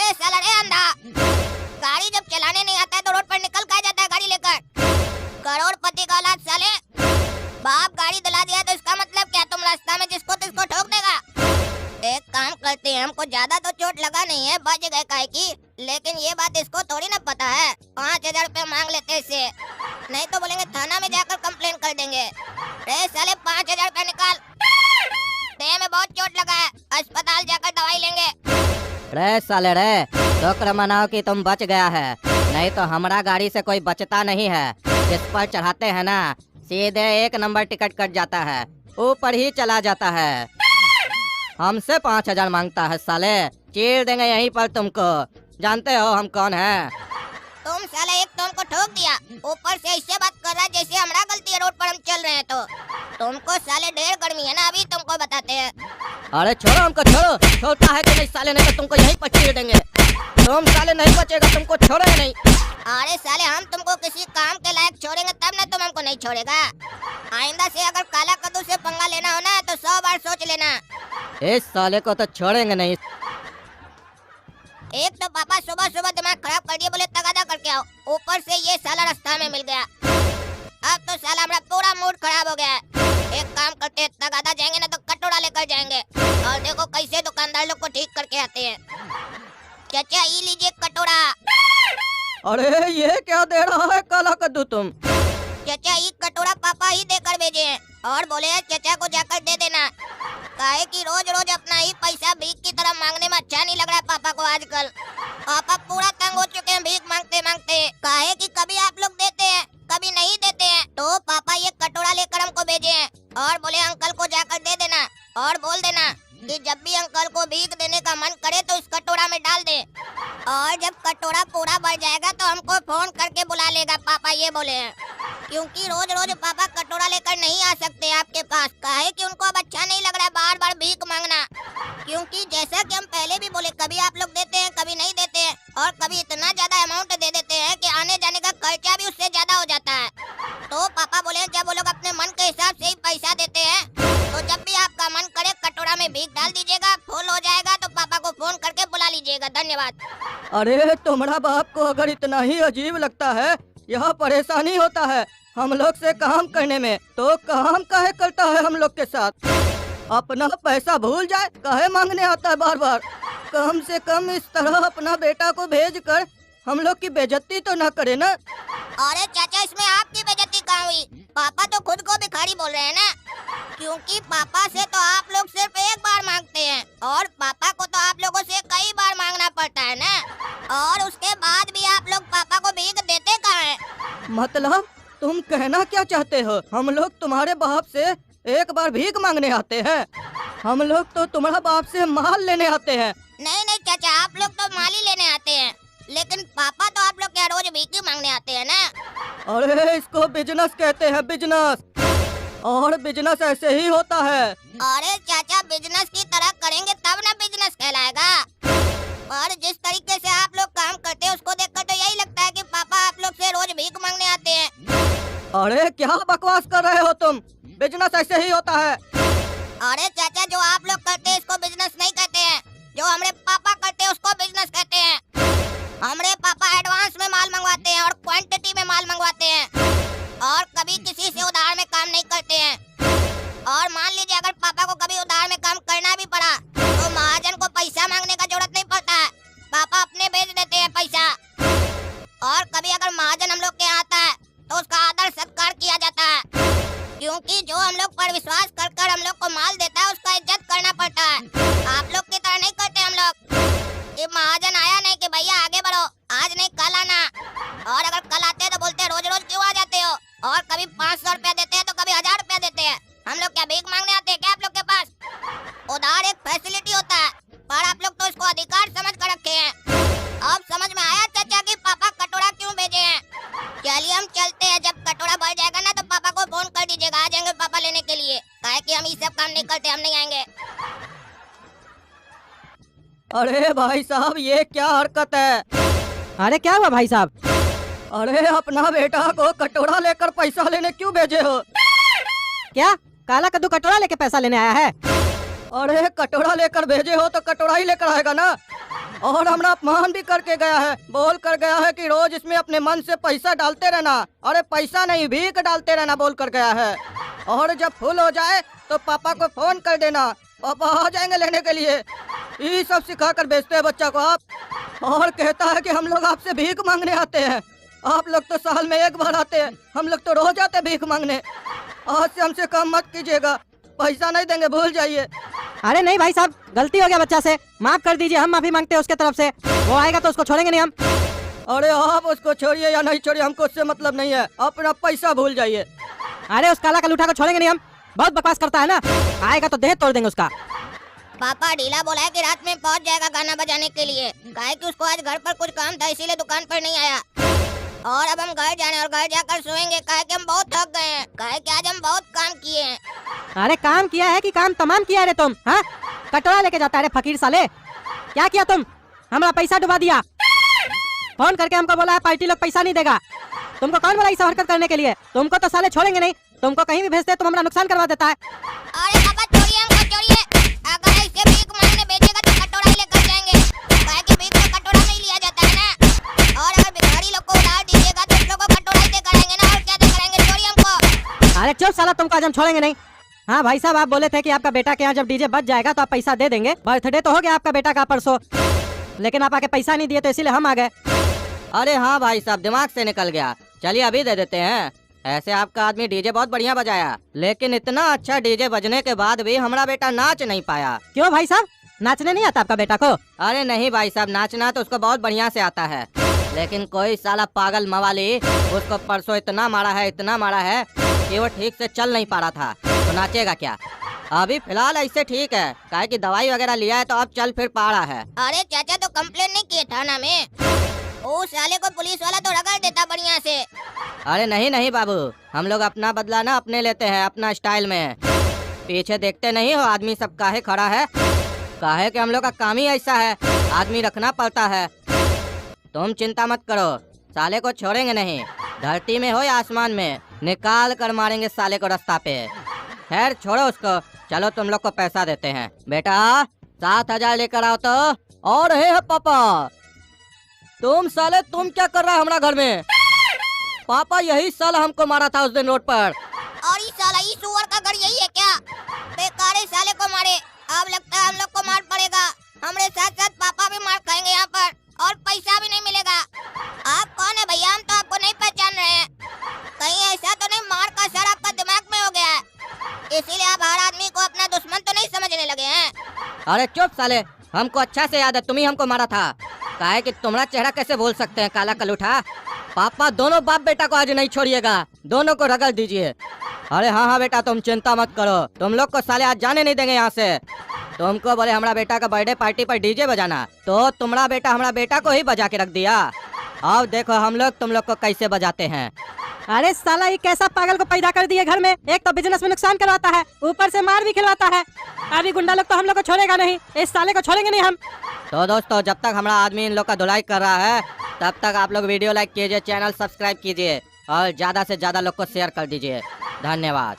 अरे साला रे अंधा, गाड़ी जब चलाने नहीं आता है तो रोड पर निकल कर जाता है गाड़ी लेकर। करोड़पति का औलाद साले, बाप गाड़ी दिला दिया तो इसका मतलब क्या तुम रास्ता में जिसको तिसको ठोक देगा? एक काम करते हैं, हमको ज्यादा तो चोट लगा नहीं है, बच गए काहे की, लेकिन ये बात इसको थोड़ी ना पता है। 5,000 रुपए मांग लेते इससे, नहीं तो बोलेंगे थाना में जाकर कंप्लेन कर देंगे। रे साले 5,000 रुपए निकाल, देह में बहुत चोट लगा है, अस्पताल जाकर दवाई लेंगे। रे साले रे, शुक्र मनाओ कि तुम बच गया है, नहीं तो हमारा गाड़ी से कोई बचता नहीं है। जिस पर चढ़ाते हैं ना, सीधे 1 नंबर टिकट कट जाता है, ऊपर ही चला जाता है। हमसे 5,000 मांगता है साले, चीर देंगे यहीं पर तुमको। जानते हो हम कौन है? तुम साले एक तो हमको ठोक दिया, ऊपर से इससे बात कर रहा है जैसे हमारा गलती है, रोड पर हम चल रहे हैं तो। तुमको साले ढेर गर्मी है ना, अभी तुमको बताते हैं। अरे छोड़ो हमको, छोड़ो। छोड़ता है कि नहीं साले, नहीं तो तुमको यहीं पर चीर देंगे। तुम साले नहीं बचेगा, तुमको छोड़ेंगे नहीं। अरे साले हम तुमको किसी काम के लायक छोड़ेंगे तब ना तुम हमको नहीं छोड़ेगा। आइंदा से अगर काला कद्दू से पंगा लेना हो ना तो 100 बार सोच लेना। इस साले को तो छोड़ेंगे नहीं। एक तो पापा सुबह सुबह दिमाग खराब कर दिए, बोले तगादा करके आओ, ऊपर से ये साला रास्ता में मिल गया। अब तो साला हमारा पूरा मूड खराब हो गया है। एक काम करते हैं, तगादा जाएंगे ना तो कटोरा लेकर जाएंगे, और देखो कैसे दुकानदार लोग को ठीक करके आते हैं। चाचा ये लीजिए कटोरा। अरे ये क्या दे रहा है काला कद्दू तुम? चाचा ये कटोरा पापा ही देकर भेजे हैं, और बोले हैं चाचा को जाकर दे देना। काहे कि रोज रोज अपना ही पैसा भीख की तरह मांगने में अच्छा नहीं लग रहा है पापा को आजकल। पापा पूरा तंग हो चुके हैं भीख मांगते मांगते। काहे कि कभी आप लोग देते हैं, कभी नहीं देते हैं, तो पापा ये कटोरा लेकर हमको भेजे हैं, और बोले अंकल को जाकर दे देना, और बोल देना कि जब भी अंकल को भीख देने का मन करे तो इस कटोरा में डाल दे, और जब कटोरा पूरा भर जाएगा तो हमको फोन करके बुला लेगा, पापा ये बोले हैं। क्योंकि रोज रोज पापा कटोरा लेकर नहीं आ सकते आपके पास, काहे कि उनको अब अच्छा नहीं लग रहा है बार बार भीख मांगना। क्योंकि जैसा कि हम पहले भी बोले, कभी आप लोग देते हैं, कभी नहीं देते हैं, और कभी इतना ज्यादा अमाउंट दे देते हैं कि आने जाने का खर्चा भी उससे ज्यादा हो जाता है। तो पापा बोले जब वो लोग अपने मन के हिसाब से ही पैसा देते हैं, तो जब भी आपका मन करे कटोरा में भीख डाल दीजिएगा, फुल हो जाएगा तो पापा को फोन करके बुला लीजिएगा। धन्यवाद। अरे तुम्हारा बाप को अगर इतना ही अजीब लगता है, यह परेशानी होता है हम लोग से काम करने में, तो काम काहे करता है हम लोग के साथ? अपना पैसा भूल जाए, काहे मांगने आता है बार बार? कम से कम इस तरह अपना बेटा को भेज कर हम लोग की बेइज्जती तो न करे ना। अरे चाचा इसमें आपकी बेइज्जती कहाँ हुई? पापा तो खुद को भिखारी बोल रहे हैं ना, क्योंकि पापा से तो आप लोग सिर्फ एक बार मांगते हैं, और पापा को तो आप लोगों से कई बार मांगना पड़ता है ना, और उसके बाद भी आप लोग पापा को भीख देते कहाँ हैं? मतलब तुम कहना क्या चाहते हो? हम लोग तुम्हारे बाप से एक बार भीख मांगने आते हैं? हम लोग तो तुम्हारा बाप से माल लेने आते हैं। नहीं नहीं चाचा, आप लोग तो माल ही लेने आते हैं, लेकिन पापा तो आप लोग क्या रोज भीख ही मांगने आते हैं ना। अरे इसको बिजनेस कहते हैं, बिजनेस, और बिजनेस ऐसे ही होता है। अरे चाचा बिजनेस की तरह करेंगे तब ना बिजनेस कहलाएगा, और जिस तरीके से आप लोग काम करते हैं उसको देखकर तो यही लगता है कि पापा आप लोग से रोज भीख मांगने आते हैं। अरे क्या बकवास कर रहे हो तुम? बिजनेस ऐसे ही होता है। अरे चाचा जो आप लोग करते हैं इसको बिजनेस नहीं कहते हैं, जो हमारे पापा करते हैं उसको बिजनेस कहते हैं। हमारे पापा एडवांस में माल मंगवाते हैं और क्वांटिटी में माल मंगवाते हैं, और कभी किसी से उधार में काम नहीं करते हैं। और मान लीजिए अगर पापा को कभी उधार में काम करना भी पड़ा तो महाजन को पैसा मांगने का जरूरत नहीं पड़ता है, पापा अपने भेज देते हैं पैसा। और कभी अगर महाजन हम लोग के यहाँ आता है तो उसका आदर सत्कार किया जाता है, क्योंकि जो हम लोग पर विश्वास कर कर हम लोग को माल देता है उसका इज्जत करना पड़ता है। आप लोग की तरह नहीं करते हम लोग कि महाजन आया नहीं कि भैया आगे बढ़ो, आज नहीं कल आना, और अगर कल आते हैं तो बोलते हैं रोज रोज क्यों आ जाते हो, और कभी 500 रुपया देते हैं तो कभी 1000 रुपया देते हैं। हम लोग क्या भीख मांगने आते हैं क्या आप लोग के पास? उधार एक फैसिलिटी होता है, पर आप लोग तो इसको अधिकार समझ कर रखे हैं। अब समझ में आया चाचा कि पापा कटोरा क्यों भेजे हैं? चलिए हम चलते हैं, जब कटोरा भर जाएगा ना तो पापा को फोन कर दीजिएगा, आ जाएंगे पापा लेने के लिए। काहे कि हम ये सब काम नहीं करते, हम नहीं आएंगे। अरे भाई साहब ये क्या हरकत है? अरे क्या हुआ भाई साहब? अरे अपना बेटा को कटोरा लेकर पैसा लेने क्यों भेजे हो? क्या काला कद्दू कटोरा लेके पैसा लेने आया है? अरे कटोरा लेकर भेजे हो तो कटोरा ही लेकर आएगा ना। और हमारा अपमान भी करके गया है। बोल कर गया है कि रोज इसमें अपने मन से पैसा डालते रहना। अरे पैसा नहीं, भीख डालते रहना बोल कर गया है। और जब फुल हो जाए तो पापा को फोन कर देना, पापा आ जाएंगे लेने के लिए। ये सब सिखा कर भेजते हैं बच्चा को आप। और कहता है कि हम लोग आपसे भीख मांगने आते हैं। आप लोग तो साल में एक बार आते हैं, हम लोग तो रोज आते हैं भीख मांगने। आज से हमसे काम मत कीजिएगा, पैसा नहीं देंगे, भूल जाइए। अरे नहीं भाई साहब, गलती हो गया बच्चा से, माफ कर दीजिए। हम माफी मांगते हैं उसके तरफ से। वो आएगा तो उसको छोड़ेंगे नहीं हम। अरे आप उसको छोड़िए या नहीं छोड़िए, हमको उससे मतलब नहीं है। अपना पैसा भूल जाइए। अरे उस काला कलूठा को छोड़ेंगे नहीं हम। बहुत बकवास करता है ना, आएगा तो देह तोड़ देंगे उसका। पापा ढीला बोला है कि रात में पहुंच जाएगा गाना बजाने के लिए। काहे कि उसको आज घर पर कुछ काम था, इसीलिए दुकान पर नहीं आया। और अब हम घर जाने और घर जाकर सोएंगे, काहे कि हम बहुत थक गए हैं। काहे कि आज हम बहुत काम किए हैं। अरे काम किया है कि काम तमाम किया है रे तुम? हाँ, कटोरा लेके जाता है रे फकीर साले। क्या किया तुम? हमारा पैसा डुबा दिया। फोन करके हमको बोला है पार्टी लोग पैसा नहीं देगा। तुमको कौन बोला ऐसा हरकत करने के लिए? तुमको तो साले छोड़ेंगे नहीं। तुमको कहीं भी भेजते तुम हमारा नुकसान करवा देता है। अरे पापा छोड़िए, हमको छोड़िए। अगर ऐसे भीख मांगने भेजेगा तो कटोरा ही लेकर जाएंगे। काहे कि भीख तो कटोरा में ही लिया जाता है ना। और अगर भिखारी लोग को उधार दीजिएगा तो उन लोग को कटोरा ही देकर आएंगे ना, और क्या देकर आएंगे। छोड़िए हमको। अरे चुप साला, तुमको आज हम छोड़ेंगे नहीं। हाँ भाई साहब, आप बोले थे कि आपका बेटा के यहाँ जब डीजे बच जाएगा तो आप पैसा दे देंगे। बर्थडे तो हो गया आपका बेटा का परसों, लेकिन आप आके पैसा नहीं दिए तो इसीलिए हम आ गए। अरे हाँ भाई साहब, दिमाग से निकल गया। चलिए अभी दे देते हैं। ऐसे आपका आदमी डीजे बहुत बढ़िया बजाया, लेकिन इतना अच्छा डीजे बजने के बाद भी हमारा बेटा नाच नहीं पाया। क्यों भाई साहब, नाचने नहीं आता आपका बेटा को? अरे नहीं भाई साहब, नाचना तो उसको बहुत बढ़िया से आता है, लेकिन कोई साला पागल मवाली उसको परसों इतना मारा है कि वो ठीक से चल नहीं पा रहा था। तो नाचेगा क्या? अभी फिलहाल ऐसे ठीक है, काहे कि दवाई वगैरह लिया है तो अब चल फिर पा रहा है। अरे चाचा तो कंप्लेन नहीं किए थाना में? उस साले को पुलिस वाला तो रगड़ देता बढ़िया से। अरे नहीं बाबू, हम लोग अपना बदला ना अपने लेते हैं, अपना स्टाइल में। पीछे देखते नहीं हो आदमी सब काहे खड़ा है? काहे कि हम लोग का काम ही ऐसा है, आदमी रखना पड़ता है। तुम चिंता मत करो, साले को छोड़ेंगे नहीं। धरती में हो या आसमान में, निकाल कर मारेंगे साले को रास्ता पे। खैर छोड़ो उसको, चलो तुम लोग को पैसा देते हैं। बेटा 7,000 लेकर आओ तो। और है पापा, तुम साले तुम क्या कर रहा है हमारा घर में? पापा यही साला हमको मारा था उस दिन रोड पर। और इस साला इस सुअर का घर यही है क्या? बेकार है साले को मारे। अब लगता है हम लोग को मार पड़ेगा। हमारे साथ साथ पापा भी मार खाएंगे यहाँ पर, और पैसा भी नहीं मिलेगा। आप कौन है भैया? हम तो आपको नहीं पहचान रहे हैं। कहीं ऐसा तो नहीं मार का असर आपका दिमाग में हो गया है, इसीलिए आप हर आदमी को अपना दुश्मन तो नहीं समझने लगे हैं? अरे चुप साले, हमको अच्छा से याद है, तुम ही हमको मारा था। काहे कि तुम्हारा चेहरा कैसे भूल सकते हैं काला कलूठा। पापा दोनों बाप बेटा को आज नहीं छोड़िएगा, दोनों को रगड़ दीजिए। अरे हाँ बेटा, तुम चिंता मत करो, तुम लोग को साले आज जाने नहीं देंगे यहाँ से। तुमको बोले हमारा बेटा का बर्थडे पार्टी पर डीजे बजाना, तो तुम्हारा बेटा हमारा बेटा को ही बजा के रख दिया। अब देखो हम लोग तुम लोग को कैसे बजाते हैं। अरे साला, ये कैसा पागल को पैदा कर दिए घर में? एक तो बिजनेस में नुकसान करवाता है, ऊपर से मार भी खिलवाता है। अभी गुंडा लोग तो हम लोग को छोड़ेगा नहीं, इस साले को छोड़ेंगे नहीं हम। तो दोस्तों, जब तक हमारा आदमी इन लोग का धुलाई कर रहा है, तब तक आप लोग वीडियो लाइक कीजिए, चैनल सब्सक्राइब कीजिए और ज्यादा से ज्यादा लोग को शेयर कर दीजिए। धन्यवाद।